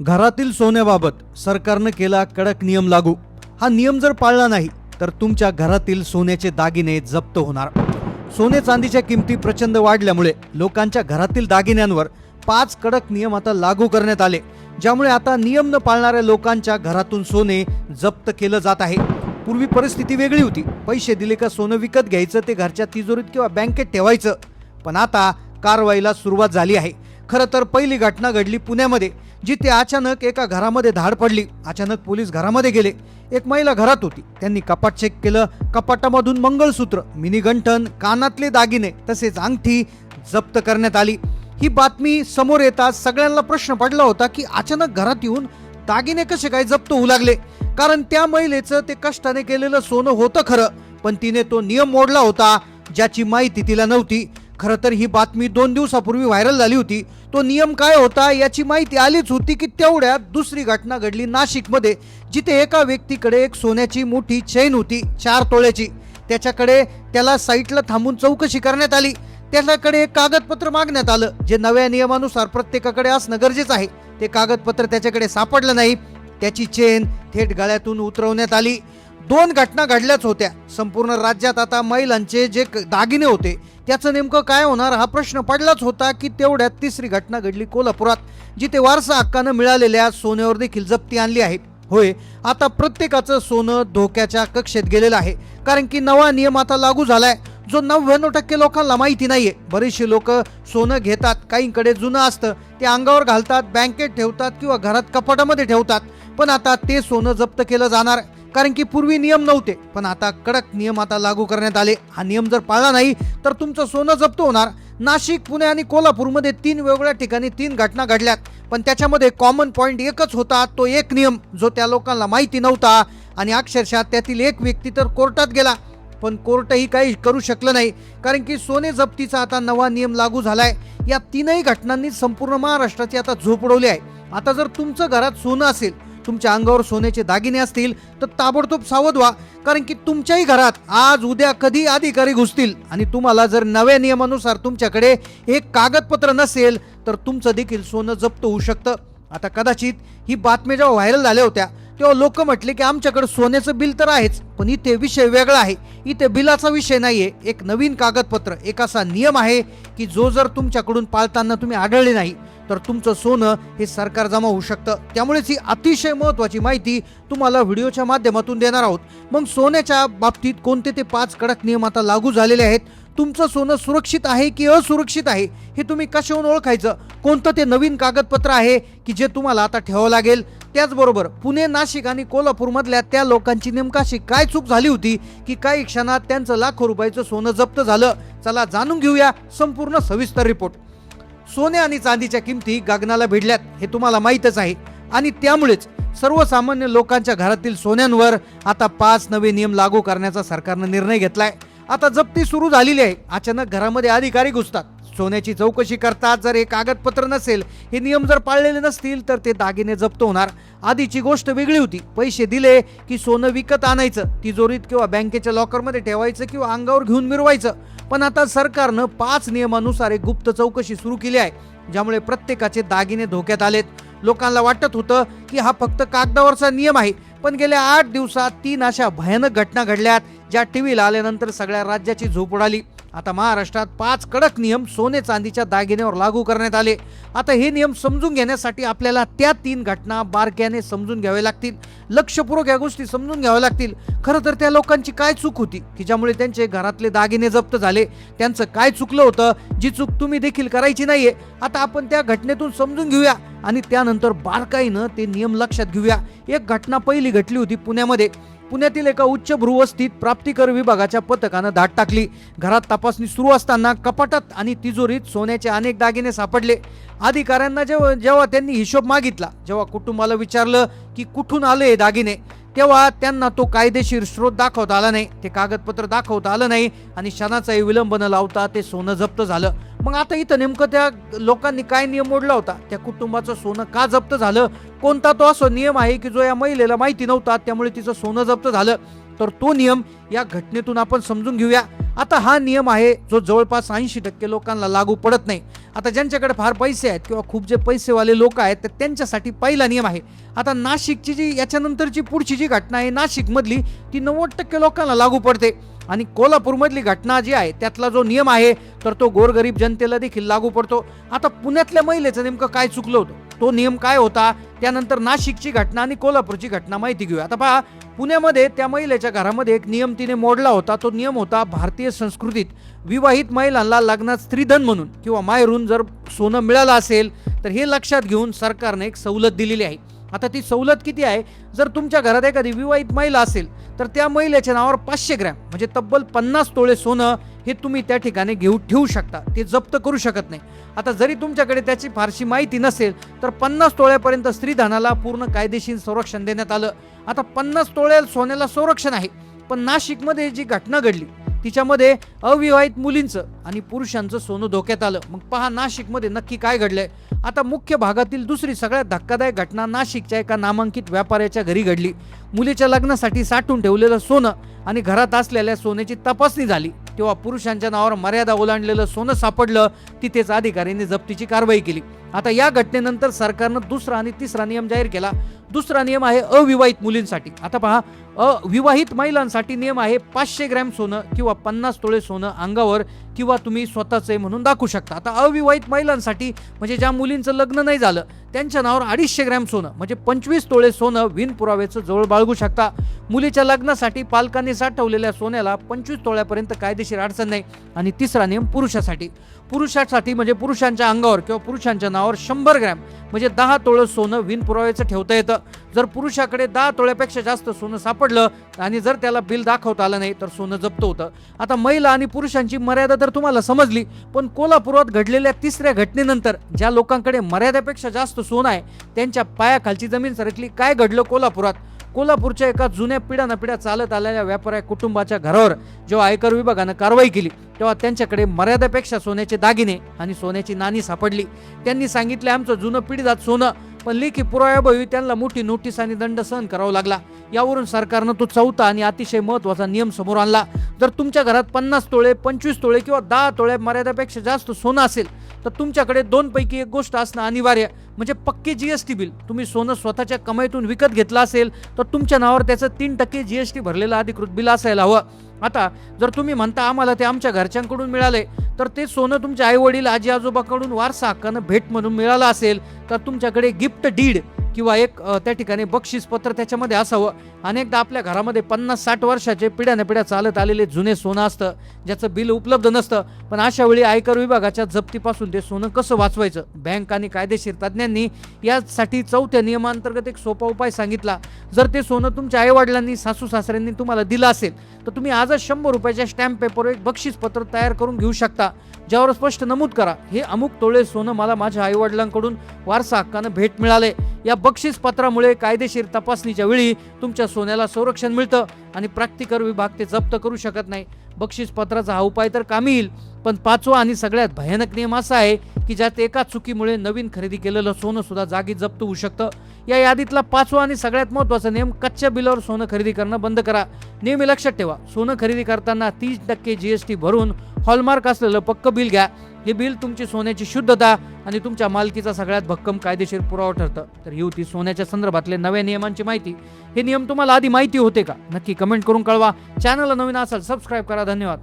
घरातील सोन्याबाबत सरकारनं केला कडक नियम लागू। हा नियम जर पाळला नाही तर तुमच्या घरातील सोन्याचे दागिने जप्त होणार। सोने चांदीच्या किमती प्रचंड वाढल्यामुळे लोकांच्या घरातील दागिन्यांवर 5 कडक नियम आता लागू करण्यात आले, ज्यामुळे आता नियम न पाळणाऱ्या लोकांच्या घरातून सोने जप्त केलं जात आहे। पूर्वी परिस्थिती वेगळी होती, पैसे दिले का सोनं विकत घ्यायचं, ते घरच्या तिजोरीत किंवा बँकेत ठेवायचं। पण आता कारवाईला सुरुवात झाली आहे। खरं तर पहिली घटना घडली पुण्यामध्ये, जिथे अचानक एका घरामध्ये धाड पडली। अचानक पोलीस घरामध्ये गेले। एक महिला घरात होती, त्यांनी कपाट चेक केलं। कपाटामधून मंगळसूत्र, मिनी गंठण, कानातले दागिने तसेच अंगठी जप्त करण्यात आली। ही बातमी समोर येताच सगळ्यांना प्रश्न पडला होता की अचानक घरात येऊन दागिने कसे काय जप्त होऊ लागले। कारण त्या महिलेचं ते कष्टाने केलेलं सोनं होतं खरं, पण तिने तो नियम मोडला होता, ज्याची माहिती तिला नव्हती। खरं तर ही बातमी 2 दिवसापूर्वी व्हायरल झाली होती। तो नियम काय होता याची माहिती आलीच होती की तेवढ्यात दुसरी घटना घडली नाशिकमध्ये, जिथे एका व्यक्तीकडे एक सोन्याची मोठी चेन होती 4 तोळ्याची। त्याला साईटला थांबून चौकशी करण्यात आली। त्याच्याकडे एक कागदपत्र मागण्यात आलं, जे नव्या नियमानुसार प्रत्येकाकडे असणं गरजेचं आहे। ते कागदपत्र त्याच्याकडे सापडलं नाही। त्याची चेन थेट गळ्यातून उतरवण्यात आली। 2 घटना घडल्याच होत्या। संपूर्ण राज्यात आता महिलांचे जे दागिने होते त्याचं नेमकं काय होणार हा प्रश्न पडलाच होता की तेवढ्यात तिसरी घटना घडली कोल्हापुरात, जिथे वारसा हक्कानं मिळालेल्या सोन्यावर देखील जप्ती आणली आहे। होय, आता प्रत्येकाचं सोनं धोक्याच्या कक्षेत गेलेलं आहे, कारण की नवा नियम आता लागू झालाय, जो 99% लोकांना माहिती नाहीये। बरेचसे लोक सोनं घेतात, काहींकडे जुनं असतं, ते अंगावर घालतात, बँकेत ठेवतात किंवा घरात कपाटामध्ये ठेवतात। पण आता ते सोनं जप्त केलं जाणार, कारण की पूर्वी नियम नव्हते, पण आता कडक नियम आता लागू करण्यात आले। हा नियम जर पाळला नाही तर तुमचं सोनं जप्त होणार। नाशिक, पुणे आणि कोल्हापूरमध्ये 3 वेगवेगळ्या ठिकाणी 3 घटना घडल्यात, पण त्याच्यामध्ये कॉमन पॉइंट एकच होता, तो एक नियम जो त्या लोकांना माहिती नव्हता। आणि अक्षरशः त्यातील एक व्यक्ती तर कोर्टात गेला, पण कोर्टही काही करू शकलं नाही, कारण की सोने जप्तीचा आता नवा नियम लागू झालाय। या 3ही घटनांनी संपूर्ण महाराष्ट्राची आता झोप उडवली आहे। आता जर तुमचं घरात सोनं असेल, तुमच्या अंगावर सोन्याचे दागिने असतील, तर ताबडतोब सावध व्हा, कारण की तुमच्याही घरात आज उद्या कधी अधिकारी घुसतील। आणि तुम्हाला जर नव्या नियमानुसार तुमच्याकडे एक कागदपत्र नसेल तर तुमचं देखील सोनं जप्त होऊ शकतं। आता कदाचित ही बातमी जेव्हा व्हायरल झाल्या होत्या तेव्हा लोक म्हटले की आमच्याकडे सोन्याचं बिल तर आहेच, पण इथे विषय वेगळा आहे। इथे बिलाचा विषय नाहीये, एक नवीन कागदपत्र, एक असा नियम आहे की जो जर तुमच्याकडून पाळताना तुम्ही आढळले नाही तर तुमचं सोनं हे सरकार जमा होऊ शकतं। त्यामुळेच ही अतिशय महत्त्वाची माहिती तुम्हाला व्हिडिओच्या माध्यमातून देणार आहोत। मग सोन्याच्या बाबतीत कोणते ते 5 कडक नियम आता लागू झालेले आहेत? तुमचं सोनं सुरक्षित आहे की असुरक्षित आहे हे तुम्ही कशावरून ओळखायचं? कोणतं ते नवीन कागदपत्र आहे की जे तुम्हाला आता ठेवावं लागेल? त्याचबरोबर पुणे, नाशिक आणि कोल्हापूरमधल्या त्या लोकांची नेमकाशी काय चूक झाली होती की काही क्षणात त्यांचं लाखो रुपयाचं सोनं जप्त झालं? चला जाणून घेऊया संपूर्ण सविस्तर रिपोर्ट। सोने आणि चांदीच्या किमती गगनाला भिडल्यात हे तुम्हाला माहीतच आहे, आणि त्यामुळेच सर्वसामान्य लोकांच्या घरातील सोन्यांवर आता 5 नवे नियम लागू करण्याचा सरकारनं निर्णय घेतलाय। आता जप्ती सुरू झालेली आहे। अचानक घरामध्ये अधिकारी घुसतात, सोन्याची चौकशी करतात। जर हे कागदपत्र नसेल, हे नियम जर पाळलेले नसतील तर ते दागिने जप्त होणार। आधीची गोष्ट वेगळी होती, पैसे दिले की सोनं विकत आणायचं, तिजोरीत किंवा बँकेच्या लॉकरमध्ये ठेवायचं किंवा अंगावर घेऊन मिरवायचं। पण आता सरकारनं 5 नियमानुसार एक गुप्त चौकशी सुरू केली आहे, ज्यामुळे प्रत्येकाचे दागिने धोक्यात आलेत। लोकांना वाटत होतं की हा फक्त कागदावरचा नियम आहे, पण गेल्या 8 दिवसात 3 अशा भयानक घटना घडल्यात, ज्या टीव्हीला आल्यानंतर सगळ्या राज्याची झोप उडाली। आता महाराष्ट्रात 5 कडक नियम सोने चांदीच्या दागिन्यावर लागू करण्यात आले। आता हे नियम समजून घेण्यासाठी आपल्याला त्या 3 घटना बारकाईने समजून घ्याव्या लागतील, लक्षपूर्वक या गोष्टी समजून घ्याव्या लागतील। खरं तर त्या लोकांची काय चूक होती की ज्यामुळे त्यांचे घरातले दागिने जप्त झाले? त्यांचं काय चुकलं होतं, जी चूक तुम्ही देखील करायची नाहीये? आता आपण त्या घटनेतून समजून घेऊया आणि त्यानंतर बारकाईनं ते नियम लक्षात घेऊया। एक घटना पहिली घडली होती पुण्यामध्ये। पुण्यातील एका उच्च भूवस्तीत प्राप्तिकर विभागाच्या पथकानं धाड टाकली। घरात तपासणी सुरू असताना कपाटात आणि तिजोरीत सोन्याचे अनेक दागिने सापडले। अधिकाऱ्यांना जेव्हा त्यांनी हिशोब मागितला, जेव्हा कुटुंबाला विचारलं की कुठून आले हे दागिने, तेव्हा त्यांना तो कायदेशीर स्रोत दाखवता आला नाही, ते कागदपत्र दाखवता आलं नाही, आणि क्षणाचाही विलंब न लावता ते सोनं जप्त झालं। मग आता इथं नेमकं त्या लोकांनी काय नियम मोडला होता? त्या कुटुंबाचं सोनं का जप्त झालं? कोणता तो असा नियम आहे की जो या महिलेला माहिती नव्हता, त्यामुळे तिचं सोनं जप्त झालं? तर तो नियम या घटनेतून आपण समजून घेऊया. आता हा नियम आहे जो जवळपास 80% लोकांना लागू पडत नाही. आता ज्यांच्याकडे फार पैसे आहेत किंवा खूप जे पैसेवाले लोक आहेत तर त्यांच्यासाठी पहिला नियम आहे. आता नाशिकची जी याच्यानंतरची पुढची जी घटना आहे नाशिकमधली ती 90% लोकांना लागू पडते. आणि कोल्हापूरमधली घटना जी आहे त्यातला जो नियम आहे तर तो गोरगरीब जनतेला देखील लागू पडतो. आता पुण्यातल्या महिलेचं नेमकं काय चुकलं होतं, तो नियम काय होता, त्यानंतर नाशिकची घटना आणि कोल्हापूरची घटना माहिती घेऊया. आता पहा, पुण्यामध्ये त्या महिलेच्या घरामध्ये एक नियम तिने मोडला होता. तो नियम होता भारतीय संस्कृतीत विवाहित महिलांना लग्नात स्त्रीधन म्हणून किंवा माहेरून जर सोनं मिळालं असेल तर हे लक्षात घेऊन सरकारने एक सवलत दिलेली आहे. आता ती सवलत किती आहे, जर तुमच्या घरात एखादी विवाहित महिला असेल तर त्या महिलेच्या नावावर 500 ग्रॅम म्हणजे तब्बल 50 तोळे सोनं हे तुम्ही त्या ठिकाणी ठेवू शकता, ते जप्त करू शकत नाही. आता जरी तुमच्याकडे त्याची फारशी माहिती नसेल तर 50 तोळ्यापर्यंत स्त्रीधनाला पूर्ण कायदेशीर संरक्षण देण्यात आलं. आता 50 तोळ्या सोन्याला संरक्षण आहे, पण नाशिकमध्ये जी घटना घडली तिच्यामध्ये अविवाहित मुलींचं आणि पुरुषांचं सोनं धोक्यात आलं. मग पहा नाशिकमध्ये नक्की काय घडलंय. आता मुख्य भागातील दुसरी सगळ्यात धक्कादायक घटना नाशिकच्या एका नामांकित व्यापाऱ्याच्या घरी घडली. मुलीच्या लग्नासाठी साठवून ठेवलेलं सोनं आणि घरात असलेल्या सोन्याची तपासणी झाली तेव्हा पुरुषांच्या नावावर मर्यादा ओलांडलेलं सोनं सापडलं. तिथेच अधिकाऱ्यांनी जप्तीची कारवाई केली. आता या घटनेनंतर सरकारनं दुसरा आणि तिसरा नियम जाहीर केला. दुसरा नियम आहे अविवाहित मुलींसाठी. आता पहा, अविवाहित महिलांसाठी नियम आहे 500 ग्रॅम सोनं किंवा 50 तोळे सोनं अंगावर किंवा तुम्ही स्वतःच आहे म्हणून दाखवू शकता. आता अविवाहित महिलांसाठी म्हणजे ज्या मुलींचं लग्न नाही झालं त्यांच्या नावावर 250 ग्रॅम सोनं म्हणजे 25 तोळे सोनं बिनपुराव्याचं जवळ बाळगू शकता. मुलीच्या लग्नासाठी पालकांनी साठवलेल्या सोन्याला 25 तोळ्यापर्यंत कायदेशीर अडचण नाही. आणि तिसरा नियम पुरुषासाठी म्हणजे पुरुषांच्या अंगावर किंवा पुरुषांच्या नावावर 100 ग्रॅम म्हणजे 10 तोळे सोनं बिनपुराव्याचं ठेवता येतं. जर पुरुषाकडे 10 तोळ्यापेक्षा जास्त सोनं सापडलं आणि जर त्याला बिल दाखवता आलं नाही तर सोनं जप्त होतं. आता महिला आणि पुरुषांची मर्यादा तर तुम्हाला समजली, पण कोल्हापुरात घडलेल्या तिसऱ्या घटनेनंतर ज्या लोकांकडे मर्यादेपेक्षा जास्त सोनं आहे त्यांच्या पायाखालची जमीन सरकली. काय घडलं कोल्हापुरात? कोल्हापूरच्या एका जुन्या पिढ्यानपिढ्या चालत आलेल्या व्यापाऱ्या कुटुंबाच्या घरावर जेव्हा आयकर विभागानं कारवाई केली तेव्हा त्यांच्याकडे मर्यादेपेक्षा सोन्याचे दागिने आणि सोन्याची नाणी सापडली. त्यांनी सांगितले आमचं जुनं पिढीजात सोनं, पण लेखी पुराव्याभोवती त्यांना मोठी नोटीस आणि दंड सहन करावा लागला. यावरून सरकारनं तो चौथा आणि अतिशय महत्त्वाचा नियम समोर आणला. जर तुमच्या घरात 50 तोळे 25 तोळे किंवा 10 तोळे मर्यादेपेक्षा जास्त सोनं असेल तर तुमच्याकडे 2 पैकी एक गोष्ट असणं अनिवार्य म्हणजे पक्के जीएसटी बिल. तुम्ही सोनं स्वतःच्या कमाईतून विकत घेतलं असेल तर तुमच्या नावावर त्याचं 3% जीएसटी भरलेलं अधिकृत बिल असायला हवं. आता जर तुम्ही म्हणता आम्हाला ते आमच्या घरच्यांकडून मिळाले तर ते सोनं तुमच्या आई वडील आजी आजोबाकडून वारसा हक्कानं भेट म्हणून मिळालं असेल तर तुमच्याकडे गिफ्ट डीड किंवा एक त्या ठिकाणी बक्षीस पत्र त्याच्यामध्ये असावं. अनेकदा आपल्या घरामध्ये 50-60 वर्षाचे पिढ्यानपिढ्या चालत आलेले जुने सोनं असतं ज्याचं बिल उपलब्ध नसतं. पण अशा वेळी आयकर विभागाच्या जप्तीपासून ते सोनं कसं वाचवायचं, बँक आणि कायदेशीर तज्ज्ञांनी यासाठी चौथ्या नियमांतर्गत एक सोपा उपाय सांगितला. जर ते सोनं तुमच्या आईवडिलांनी सासू सासऱ्यांनी तुम्हाला दिलं असेल तर तुम्ही आजच 100 रुपयाच्या स्टॅम्प पेपरवर एक बक्षीस पत्र तयार करून घेऊ शकता ज्यावर स्पष्ट नमूद करा हे अमुक तोळे सोनं मला माझ्या आईवडिलांकडून वारसा हक्कानं भेट मिळाले. या बक्षीस पत्रामुळे कायदेशीर तपासणीच्या वेळी तुमच्या सोन्याला संरक्षण मिळतं आणि प्राप्तिकर विभाग ते जप्त करू शकत नाही. बक्षीस पत्राचा हा उपाय तर कामी येईल, पण 5वा आणि सगळ्यात भयानक नियम असा आहे की ज्यात एका चुकीमुळे नवीन खरेदी केलेलं सोनं सुद्धा जागी जप्त होऊ शकतं. या यादीतला 5वा आणि सगळ्यात महत्त्वाचा नियम कच्च्या बिलावर सोनं खरेदी करणं बंद करा. नेहमी लक्षात ठेवा, सोनं खरेदी करताना 30% जीएसटी भरून हॉलमार्क असलेलं पक्क बिल घ्या. हे बिल तुमची सोन्याची शुद्धता आणि तुमच्या मालकीचा सगळ्यात भक्कम कायदेशीर पुरावा ठरतं. तर ही होती सोन्याच्या संदर्भातले नव्या नियमांची माहिती. हे नियम तुम्हाला आधी माहिती होते का? नक्की कमेंट करून कळवा. चॅनलला नवीन असाल सबस्क्राईब करा. धन्यवाद.